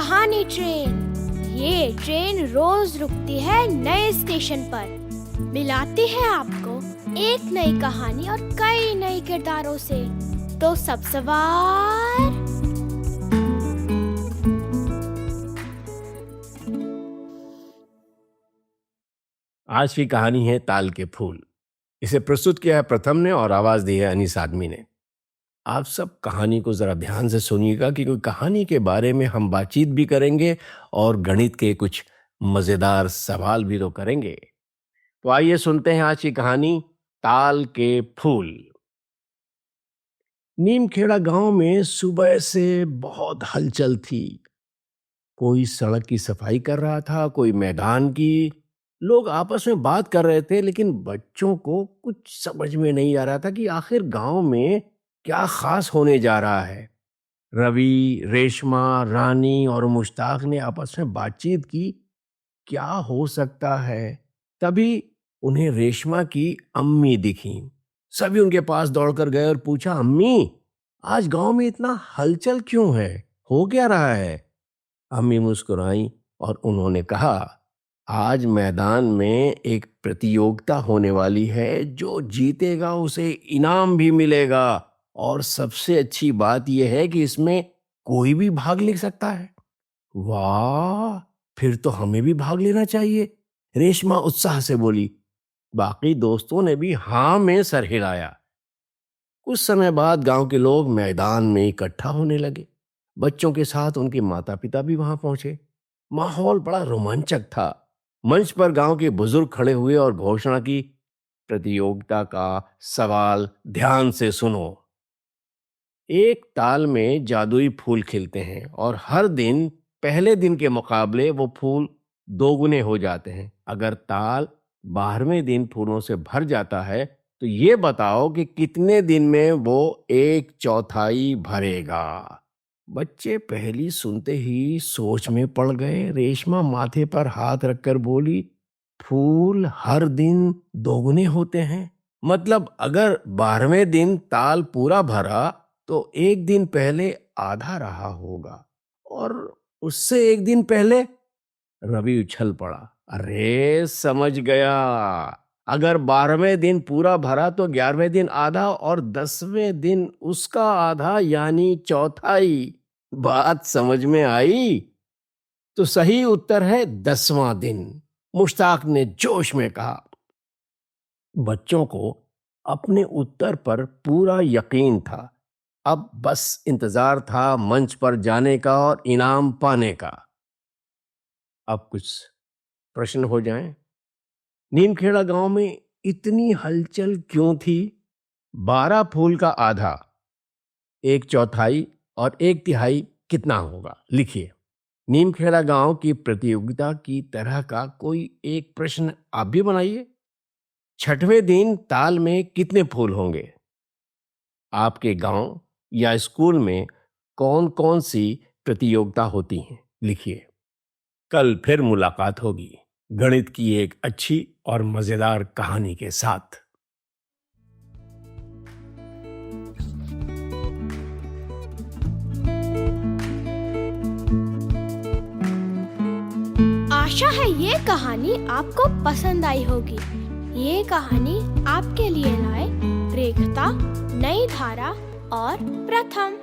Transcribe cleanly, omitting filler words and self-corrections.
कहानी ट्रेन। ये ट्रेन रोज रुकती है नए स्टेशन पर, मिलाती है आपको एक नई कहानी और कई नए किरदारों से। तो सब सवार आज की कहानी है ताल के फूल। इसे प्रस्तुत किया है प्रथम ने और आवाज दी है अनीस आदमी ने। आप सब कहानी को जरा ध्यान से सुनिएगा क्योंकि कहानी के बारे में हम बातचीत भी करेंगे और गणित के कुछ मजेदार सवाल भी तो करेंगे। तो आइए सुनते हैं आज की कहानी ताल के फूल। नीमखेड़ा गांव में सुबह से बहुत हलचल थी। कोई सड़क की सफाई कर रहा था, कोई मैदान की। लोग आपस में बात कर रहे थे, लेकिन बच्चों को कुछ समझ में नहीं आ रहा था कि आखिर गांव में क्या खास होने जा रहा है। रवि, रेशमा, रानी और मुश्ताक ने आपस में बातचीत की, क्या हो सकता है। तभी उन्हें रेशमा की अम्मी दिखी। सभी उनके पास दौड़कर गए और पूछा, अम्मी, आज गांव में इतना हलचल क्यों है, हो क्या रहा है। अम्मी मुस्कुराई और उन्होंने कहा, आज मैदान में एक प्रतियोगिता होने वाली है, जो जीतेगा उसे इनाम भी मिलेगा और सबसे अच्छी बात यह है कि इसमें कोई भी भाग ले सकता है। वाह, फिर तो हमें भी भाग लेना चाहिए, रेशमा उत्साह से बोली। बाकी दोस्तों ने भी हाँ में सर हिलाया। कुछ समय बाद गांव के लोग मैदान में इकट्ठा होने लगे। बच्चों के साथ उनके माता पिता भी वहां पहुंचे। माहौल बड़ा रोमांचक था। मंच पर गांव के बुजुर्ग खड़े हुए और घोषणा की, प्रतियोगिता का सवाल ध्यान से सुनो। एक ताल में जादुई फूल खिलते हैं और हर दिन पहले दिन के मुकाबले वो फूल दोगुने हो जाते हैं। अगर ताल 12वें दिन फूलों से भर जाता है तो ये बताओ कि कितने दिन में वो 1/4 भरेगा। बच्चे पहली सुनते ही सोच में पड़ गए। रेशमा माथे पर हाथ रखकर बोली, फूल हर दिन दोगुने होते हैं, मतलब अगर 12वें दिन ताल पूरा भरा तो एक दिन पहले आधा रहा होगा, और उससे एक दिन पहले। रवि उछल पड़ा, अरे समझ गया, अगर 12वें दिन पूरा भरा तो 11वें दिन आधा और 10वें दिन उसका आधा, यानी चौथाई। बात समझ में आई? तो सही उत्तर है 10वां दिन, मुश्ताक ने जोश में कहा। बच्चों को अपने उत्तर पर पूरा यकीन था। अब बस इंतजार था मंच पर जाने का और इनाम पाने का। अब कुछ प्रश्न हो जाएं। नीमखेड़ा गांव में इतनी हलचल क्यों थी? 12 फूल का आधा, 1/4 और 1/3 कितना होगा? लिखिए। नीमखेड़ा गांव की प्रतियोगिता की तरह का कोई एक प्रश्न आप भी बनाइए। 6वें दिन ताल में कितने फूल होंगे? आपके गांव या स्कूल में कौन कौन सी प्रतियोगिता होती हैं? लिखिए। कल फिर मुलाकात होगी गणित की एक अच्छी और मजेदार कहानी के साथ। आशा है ये कहानी आपको पसंद आई होगी। ये कहानी आपके लिए लाए रेखता, नई धारा और प्रथम।